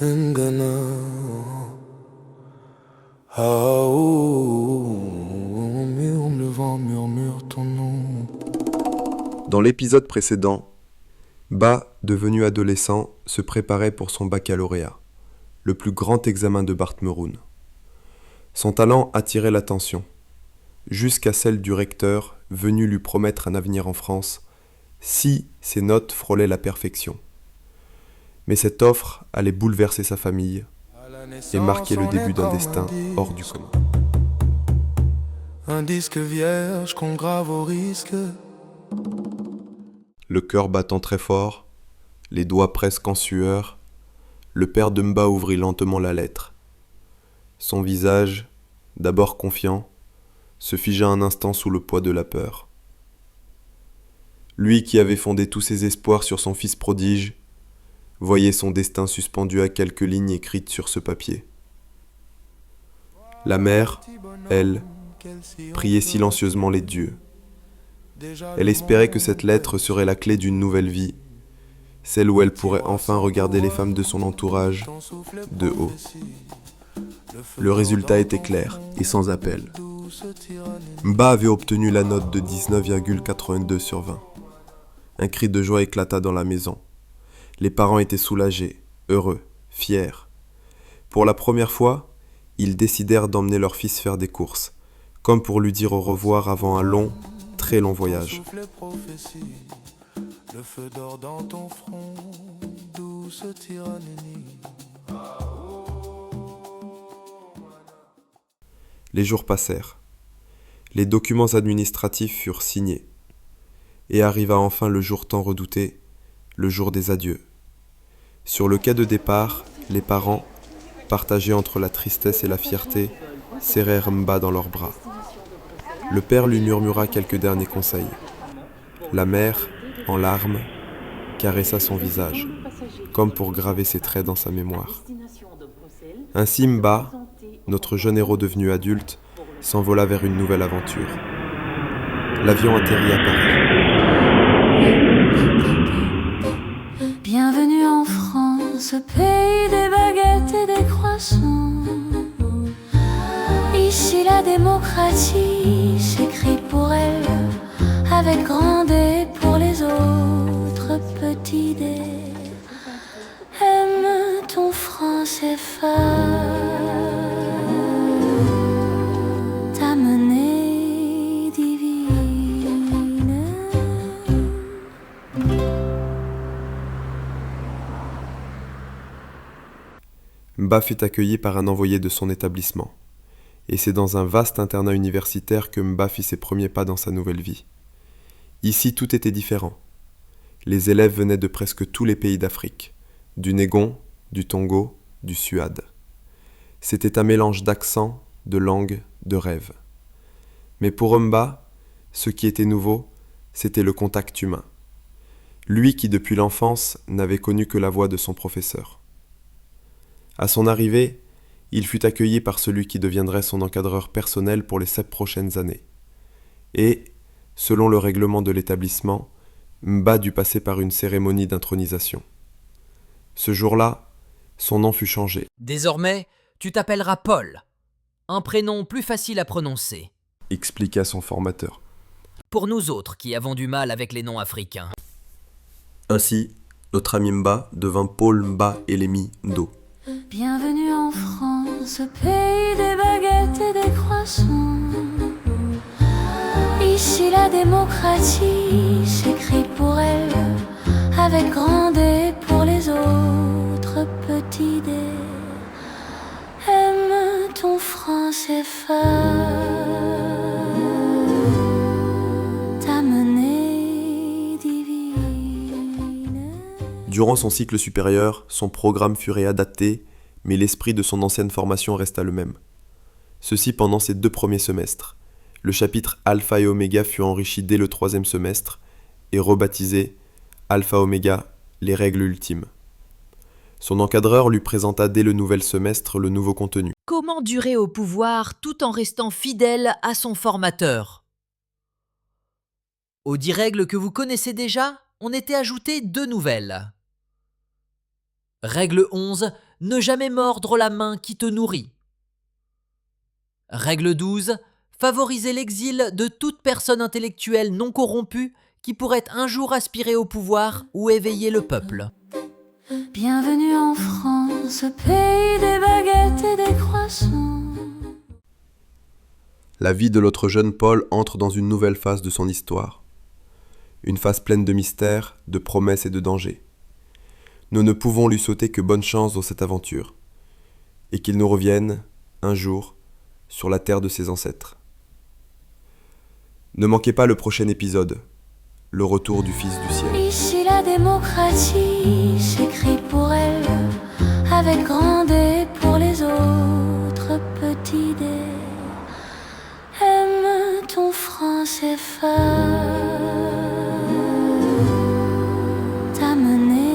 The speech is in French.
Ngana. Ah, oh, le vent murmure ton nom. Dans l'épisode précédent, Ba, devenu adolescent, se préparait pour son baccalauréat, le plus grand examen de Bart Meroun. Son talent attirait l'attention, jusqu'à celle du recteur venu lui promettre un avenir en France si ses notes frôlaient la perfection. Mais cette offre allait bouleverser sa famille et marquer le début d'un destin hors du commun. Un disque vierge qu'on grave au risque. Le cœur battant très fort, les doigts presque en sueur, le père de Mba ouvrit lentement la lettre. Son visage, d'abord confiant, se figea un instant sous le poids de la peur. Lui qui avait fondé tous ses espoirs sur son fils prodige, voyait son destin suspendu à quelques lignes écrites sur ce papier. La mère, elle, priait silencieusement les dieux. Elle espérait que cette lettre serait la clé d'une nouvelle vie, celle où elle pourrait enfin regarder les femmes de son entourage de haut. Le résultat était clair et sans appel. Mba avait obtenu la note de 19,82 sur 20. Un cri de joie éclata dans la maison. Les parents étaient soulagés, heureux, fiers. Pour la première fois, ils décidèrent d'emmener leur fils faire des courses, comme pour lui dire au revoir avant un long, très long voyage. Le feu d'or dans ton front, douce tyrannie. Les jours passèrent. Les documents administratifs furent signés. Et arriva enfin le jour tant redouté, le jour des adieux. Sur le quai de départ, les parents, partagés entre la tristesse et la fierté, serrèrent Mba dans leurs bras. Le père lui murmura quelques derniers conseils. La mère, en larmes, caressa son visage, comme pour graver ses traits dans sa mémoire. Ainsi Mba, notre jeune héros devenu adulte, s'envola vers une nouvelle aventure. L'avion atterrit à Paris. Bienvenue en France, pays des baguettes et des croissants. Ici la démocratie s'écrit pour elle, avec grand D pour les autres petits D. Aime ton franc CFA. Ta menée divine. Mba fut accueilli par un envoyé de son établissement. Et c'est dans un vaste internat universitaire que Mba fit ses premiers pas dans sa nouvelle vie. Ici, tout était différent. Les élèves venaient de presque tous les pays d'Afrique, du Négon, du Togo, du Suad. C'était un mélange d'accents, de langues, de rêves. Mais pour Mba, ce qui était nouveau, c'était le contact humain. Lui qui, depuis l'enfance, n'avait connu que la voix de son professeur. À son arrivée, il fut accueilli par celui qui deviendrait son encadreur personnel pour les 7 prochaines années. Et, selon le règlement de l'établissement, Mba dut passer par une cérémonie d'intronisation. Ce jour-là, son nom fut changé. Désormais, tu t'appelleras Paul, un prénom plus facile à prononcer. Expliqua son formateur. Pour nous autres qui avons du mal avec les noms africains. Ainsi, notre ami Mba devint Paul Mba Elemi Ndo. Bienvenue en France, pays des baguettes et des croissants. Ici la démocratie s'écrit pour elle, avec grand D pour les autres petits D. Aime ton franc CFA. Ta menée divine. Durant son cycle supérieur, son programme fut réadapté, mais l'esprit de son ancienne formation resta le même. Ceci pendant ses 2 premiers semestres. Le chapitre Alpha et Oméga fut enrichi dès le 3e semestre et rebaptisé Alpha Oméga, les règles ultimes. Son encadreur lui présenta dès le nouvel semestre le nouveau contenu. Comment durer au pouvoir tout en restant fidèle à son formateur ? Aux 10 règles que vous connaissez déjà, on était ajouté 2 nouvelles. Règle 11, Ne jamais mordre la main qui te nourrit. Règle 12. Favoriser l'exil de toute personne intellectuelle non corrompue qui pourrait un jour aspirer au pouvoir ou éveiller le peuple. Bienvenue en France, pays des baguettes et des croissants. La vie de l'autre jeune Paul entre dans une nouvelle phase de son histoire. Une phase pleine de mystères, de promesses et de dangers. Nous ne pouvons lui souhaiter que bonne chance dans cette aventure, et qu'il nous revienne, un jour, sur la terre de ses ancêtres. Ne manquez pas le prochain épisode, le retour du Fils du ciel. Ici la démocratie s'écrit pour elle, avec grand D pour les autres petits D. Aime ton franc CFA, t'amener